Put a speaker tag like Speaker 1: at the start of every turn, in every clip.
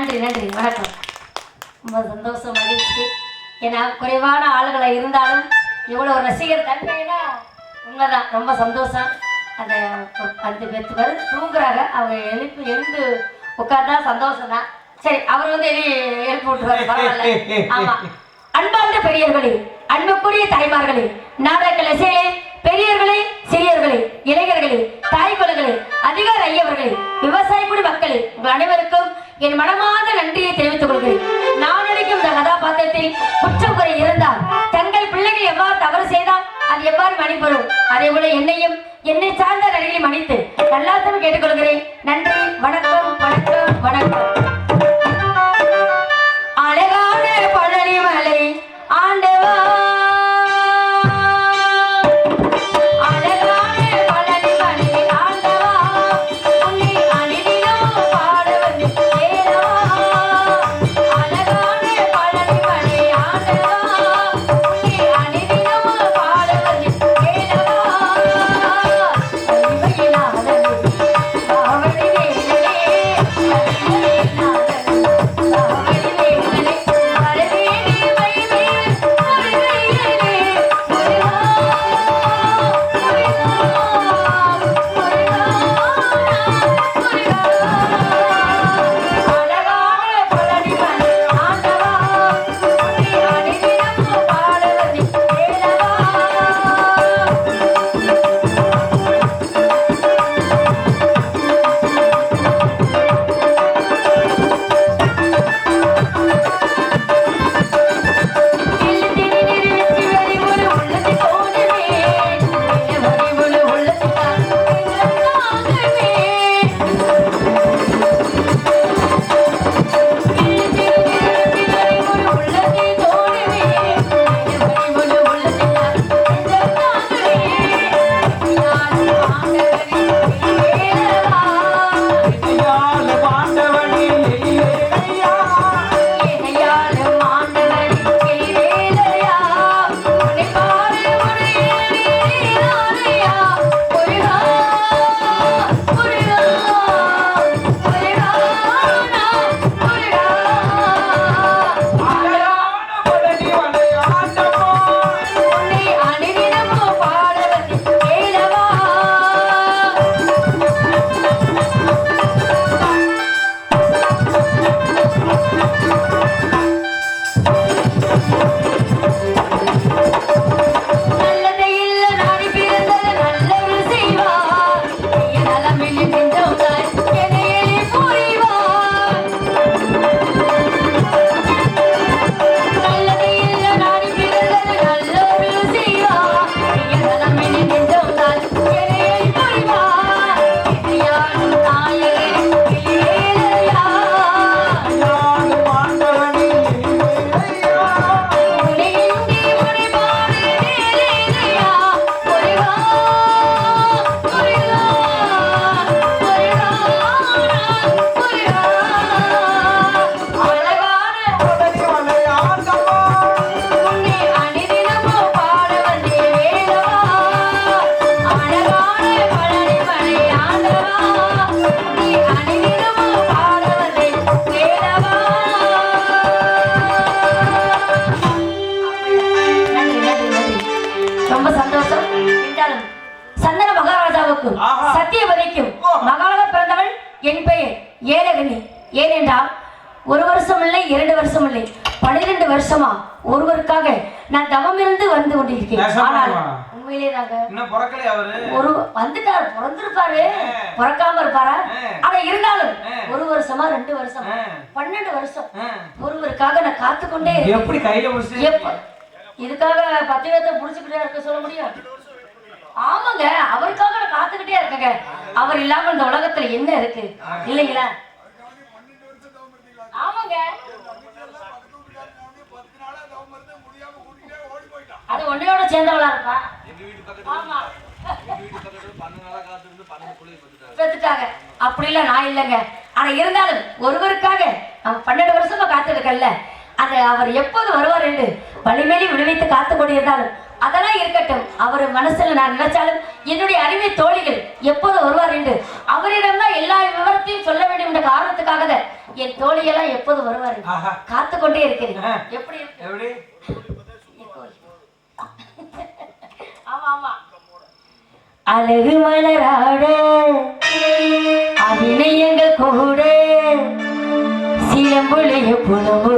Speaker 1: நன்றி நன்றி, வணக்கம். ரொம்ப சந்தோஷம், மகிழ்ச்சி. ஏன்னா குறைவான ஆளுகளை இருந்தாலும் இவ்வளோ ஒரு ரசிகர் தன்மைனா உண்மைதான். ரொம்ப சந்தோஷம். அந்த 5 பேர் தூங்குறாங்க, அவங்க எழுந்து உட்கார்ந்தா சந்தோஷம் தான். சரி, அவர் வந்து எழுப்பி விட்டுருவாரு, பரவாயில்ல. ஆமா, அன்பார்ந்த பெரியவர்களே, அன்புக்குரிய தாய்மார்களே, நாடக ரசிகர்களே, பெரியவர்களே, சிறியவர்களே, இளைஞர்களே, தாய் குலங்களே, அதிகார ஐயவர்களே, விவசாய குடி மக்களே, உங்கள் அனைவருக்கும் என் மனமார்ந்த நன்றியை தெரிவித்துக் கொள்கிறேன். நான் நடிக்கும் இந்த கதாபாத்திரத்தில் குற்றம் குறை இருந்தால், தங்கள் பிள்ளைகள் எவ்வாறு தவறு செய்தால் அது எவ்வாறு மன்னிப்படும், அதே போல என்னையும் என்னை சார்ந்த நடிகை மன்னித்து நல்லாத்தம் கேட்டுக்கொள்கிறேன். நன்றி, வணக்கம், வணக்கம், வணக்கம். அழகான பழனி மலை ஆண்டவா, சத்தியவதிக்கும் மகளாக பிறந்தவள் என் பெயர் ஏலகனி. ஏனென்றால் 1 வருஷம் இல்லை, 2 வருஷம் இல்லை, 12 வருஷமா ஒருவருக்காக நான் தவம் இருந்து வந்து கொண்டிருக்கிறேன். ஆனால் உண்மையிலே தாங்க ஒரு வந்துட்டார், பிறந்திருப்பாரு, பிறக்காம இருப்பாரா? ஆனா இருந்தாலும் 1 வருஷமா 2 வருஷம் 12 வருஷம் ஒருவருக்காக நான் காத்துக்கொண்டே இருக்கேன். இதுக்காக 10 பேர்த்த புடிச்சுக்கிட்டே இருக்க சொல்ல முடியும்? ஆமாங்க, அவருக்காக நான் காத்துக்கிட்டே இருக்கேங்க. அவர் இல்லாம இந்த உலகத்துல என்ன இருக்கு இல்லைங்களா? ஆமாங்க, அது ஒன்னையோட சேர்ந்தவளா இருப்பா. ஆமா, பெத்துட்டாங்க. அப்படி இல்ல, நான் இல்லைங்க. ஆனா இருந்தாலும் ஒருவருக்காக அவன் 12 வருஷமா காத்திருக்கல, அந்த அவர் எப்போது வருவார் என்று வலிமேலி விடுவித்து காத்து கொண்டிருந்தாலும் அதெல்லாம் இருக்கட்டும். அவர் மனசுல நான் நினைச்சாலும் என்னுடைய அறிவை தோழிகள் எப்போது வருவார் என்று அவரிடம்தான் எல்லா விவரத்தையும் சொல்ல வேண்டும் என்ற காரணத்துக்காக என் தோழியெல்லாம் எப்போது வருவாரு காத்து கொண்டே இருக்கிறேன். எப்படி
Speaker 2: எப்படி?
Speaker 1: ஆமா ஆமா. அழகு மலராட அபிநயங்கள் கூட சிலம்புளைய புலவு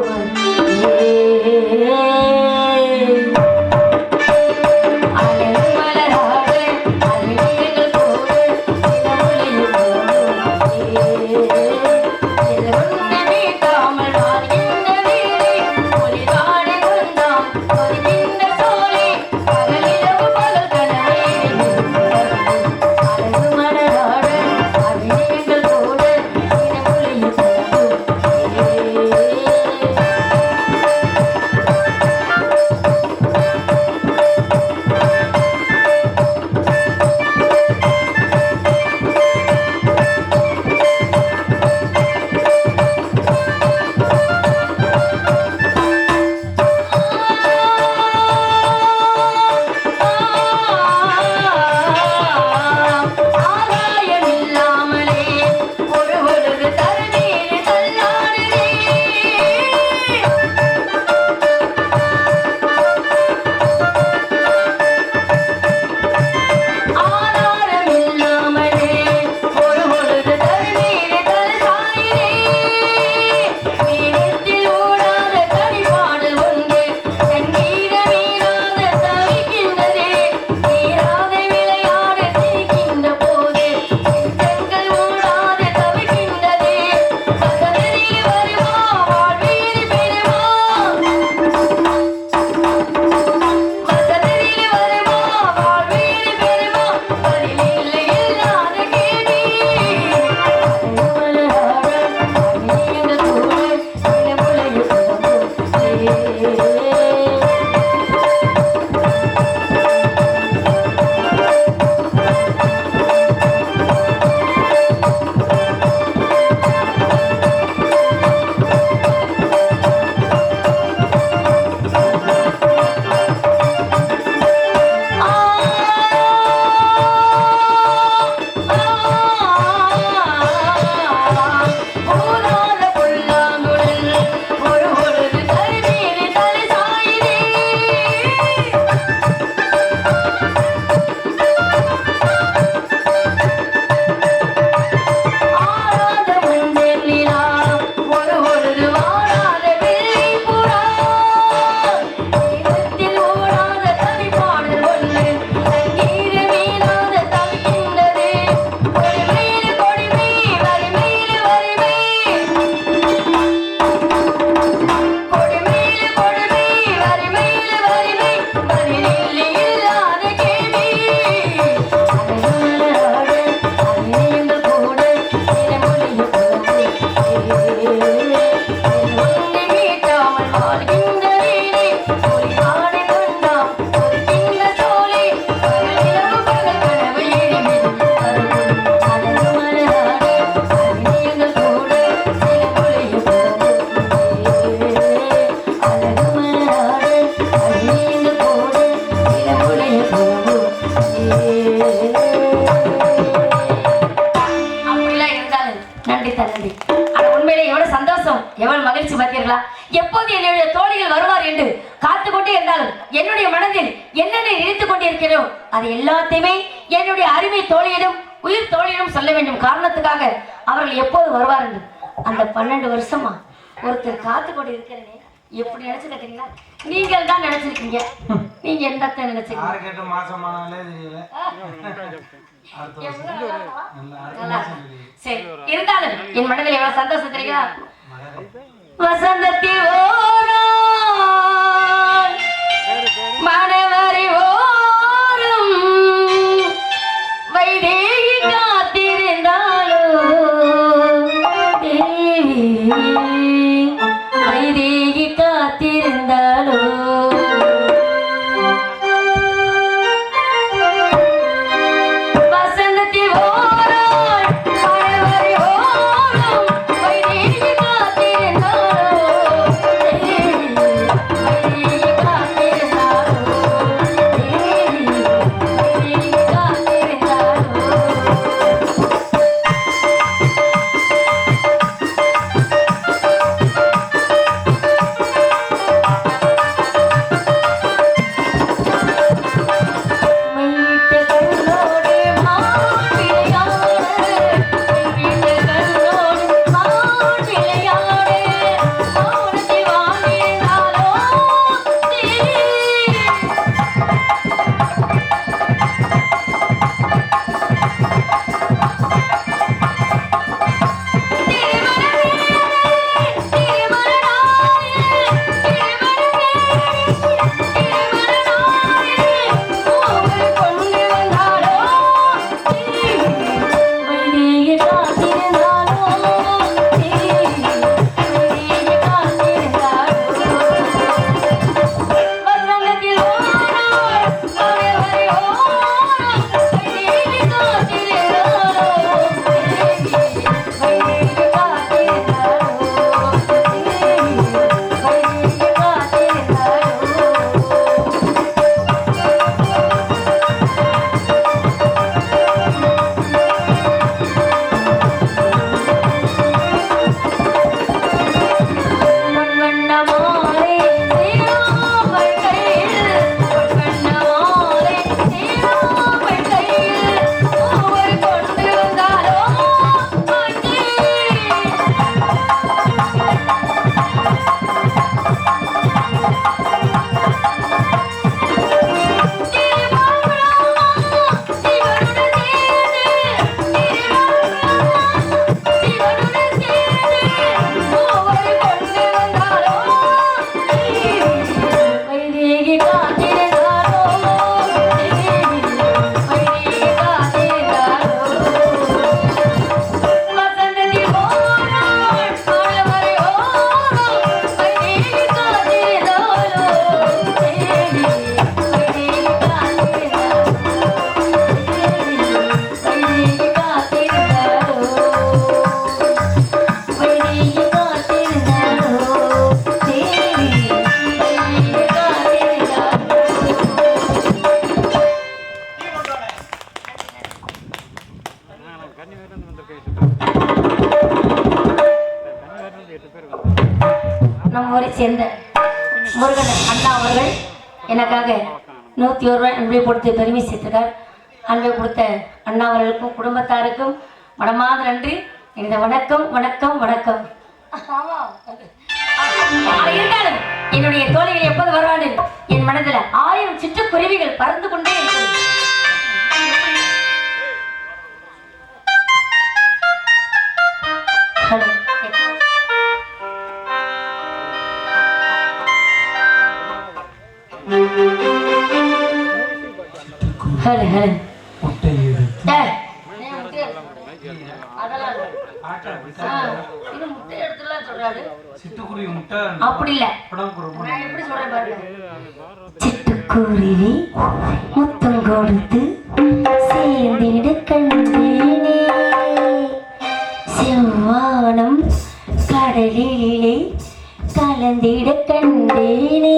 Speaker 1: எப்போது என்னுடைய தோழிகள் வருவார் என்று காத்து கொண்டே இருந்தாலும் என்னுடைய மனதில் என்னென்ன நினைத்துக் கொண்டிருக்கிறோம் அது எல்லாத்தையுமே என்னுடைய அருமை தோழியிடம் உயிர் தோழியிடம் சொல்ல வேண்டும். காரணத்துக்காக அவர்கள் எப்போது வருவார் என்று அந்த 12 வருஷமா ஒருத்தர் காத்து கொண்டு இருக்கிறேனே எப்படி நினைச்சிருக்கீங்களா? நீங்கள் தான் நினைச்சிருக்கீங்க. நீங்க என்னத்த நினைச்சிருக்கீங்க? சரி, இருந்தாலும் என் மனதில் எவ்வளவு சந்தோஷம் தெரியுங்களா? வசந்தத்தில் மனவரி ஓரும் வைதேகி காத்திருந்தாலோ வைதேகி காத்திருந்தாலோ Yeah. ஊரை சேர்ந்த முருகன் அண்ணா அவர்கள் எனக்காக 101 ரூபாய் அன்பை கொடுத்து பெருமை சேர்த்திருக்கார். அன்பை கொடுத்த அண்ணா அவர்களுக்கும் குடும்பத்தாருக்கும் மனமார்ந்த நன்றி. இந்த வணக்கம் வணக்கம் வணக்கம். இருந்தாலும் என்னுடைய தோழிகள் எப்போது வருவார்கள் என் மனதில் 1000 சிட்டுக்குருவிகள் பறந்து கொண்டே இருக்கிறது. அப்படி இல்ல, எப்படி சொல்றேன் பாருங்க. சிட்டுக்குருவி முத்தம் கொடுத்து சேர்ந்திட கண்டேனே, செவ்வானம் கடலிலே கலந்திட கண்டேனே.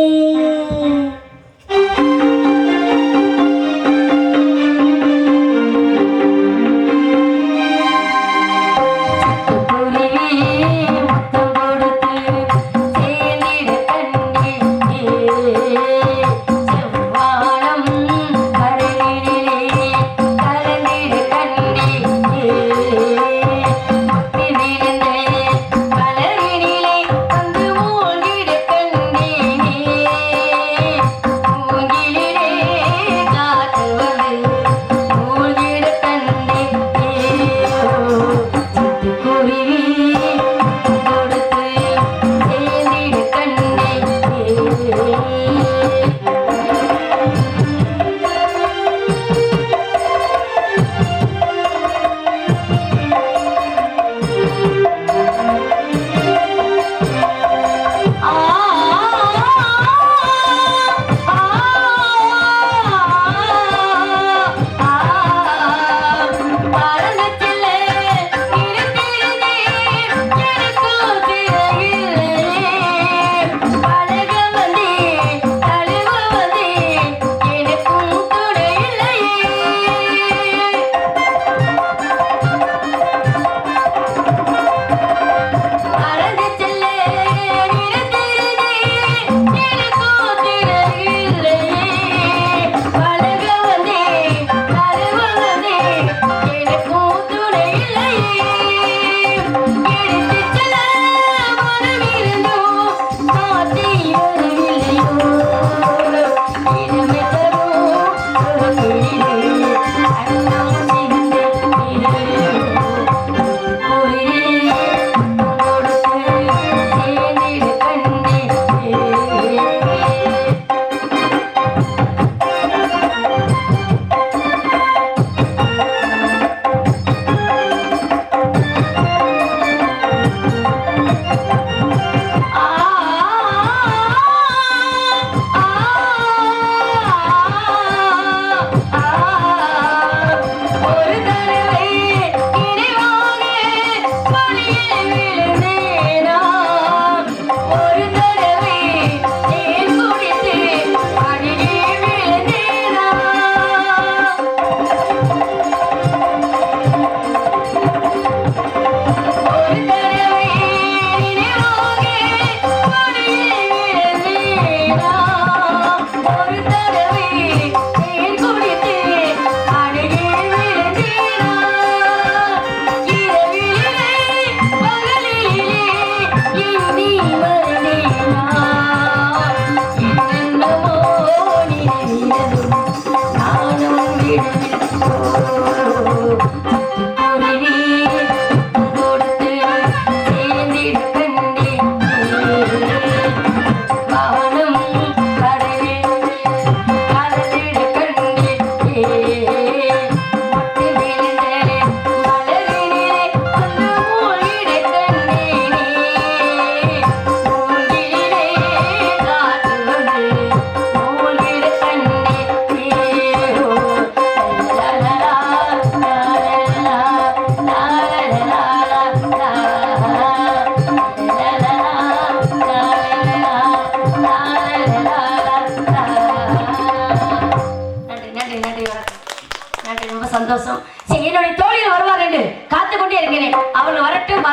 Speaker 1: சந்தோஷம். சரி, என்னுடைய தோழிகள் வருவார் என்று காத்துக் கொண்டே இருக்கிறேன். அவர்கள் வரட்டும்.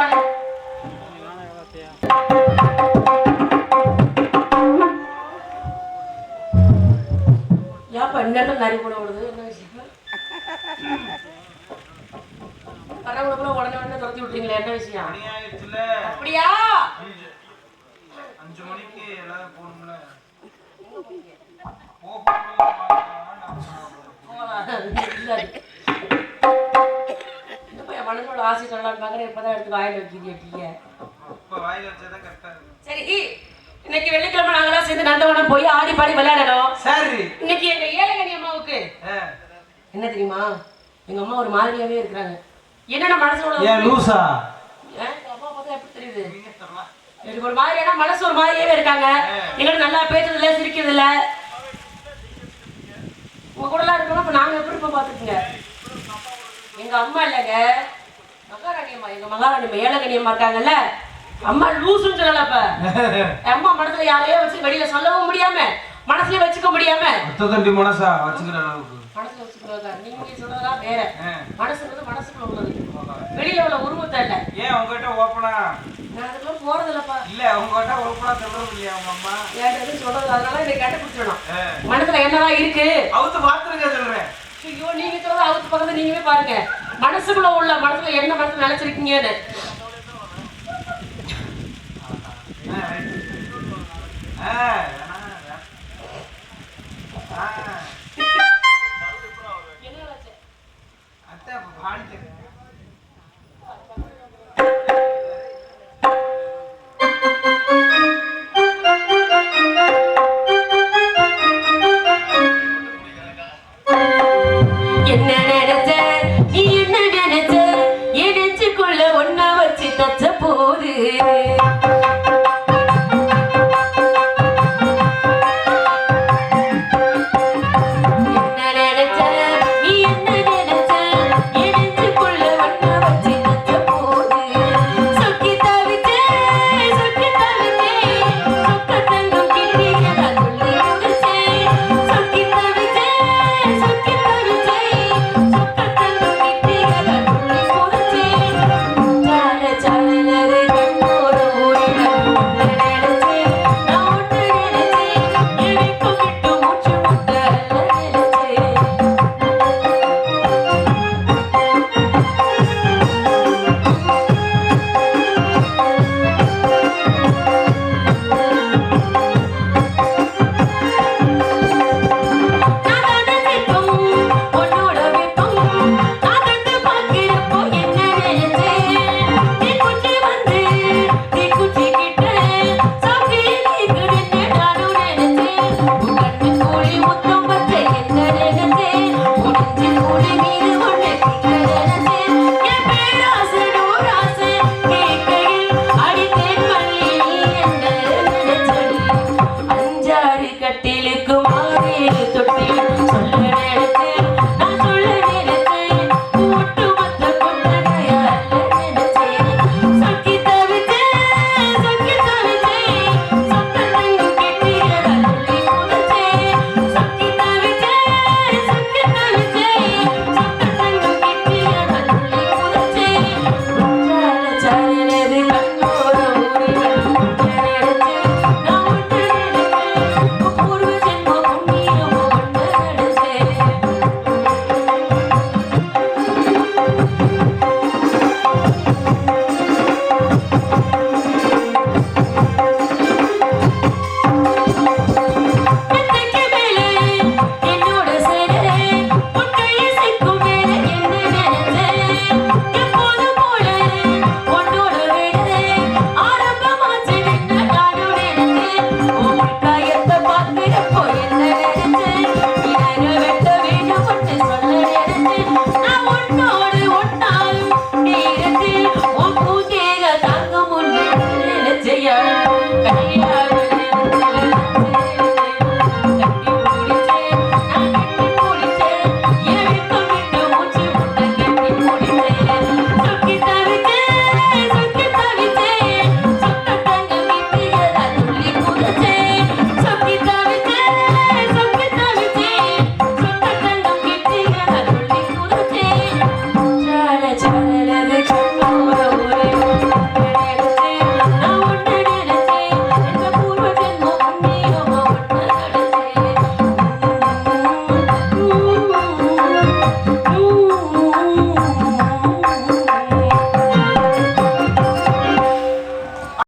Speaker 1: நேரத்தில் நரி கூட விடுது என்ன விஷயம்? வரவங்களுக்குள்ள உடனே துரத்தி விட்டுறீங்களே என்ன விஷயம்? அப்படியா
Speaker 2: 5 மணிக்கு எல்லாரும் போகணும்ல.
Speaker 1: மனசோட ஆசை சொல்லலாம்னு பார்க்குறேன். இப்பதான் எடுத்து வாயில் வைக்கிறீங்க. சரி, இன்னைக்கு வெள்ளிக்கிழமை நாங்களாம் சேர்ந்து நந்தவனம் போய் ஆடி பாடி விளையாடணும். சரி, இன்னைக்கு எங்க ஏழகனி அம்மாவுக்கு என்ன தெரியுமா, எங்க அம்மா ஒரு மாதிரியாவே இருக்கிறாங்க. என்னென்ன மனசோட லூசா அம்மா பார்த்தா எப்படி தெரியுது? எனக்கு ஒரு மாதிரியான மனசு ஒரு மாதிரியாவே இருக்காங்க. எங்களுக்கு நல்லா பேசுறது இல்லை, சிரிக்கிறது இல்லை. உங்க கூட எல்லாம் இருக்கணும். இப்ப நாங்க எப்படி இப்ப பாத்துக்கோங்க. எங்க அம்மா இல்லைங்க, மகாராணி அம்மா. எங்க மகாராணி அம்மா ஏழகனி அம்மா இருக்காங்கல்ல, அம்மா லூசுன்னு சொல்லலப்ப. அம்மா மனசுல யாரையோ வச்சு வெளியில சொல்லவும் முடியாம, மனசுலயே வச்சுக்க முடியாம
Speaker 2: மனசா வச்சுக்கிற அளவுக்கு
Speaker 1: மனசுல வச்சுக்கிறதா. நீங்க சொல்றதெல்லாம் வேற. மனசுங்கிறது மனசுக்குள்ள உள்ளது, வெளியில உள்ள உருவத்தை இல்ல.
Speaker 2: ஏன் உங்ககிட்ட ஓப்பனா
Speaker 1: நான் அதுக்குள்ள போறது இல்லப்பா.
Speaker 2: இல்ல உங்ககிட்ட ஓப்பனா சொல்றது இல்லையா உங்க அம்மா?
Speaker 1: ஏன் சொல்றது? அதனால இதை கண்டுபிடிச்சிடணும். மனசுல என்னதான் இருக்கு அவுத்து பாத்துருங்க சொல்றேன். ஐயோ, நீங்க சொல்றது அவுத்து பக்கத்துல நீங்களே பாருங்க. மனசுக்குள்ள உள்ள மனசுல என்ன மனசுல நினைச்சிருக்கீங்கன்னு.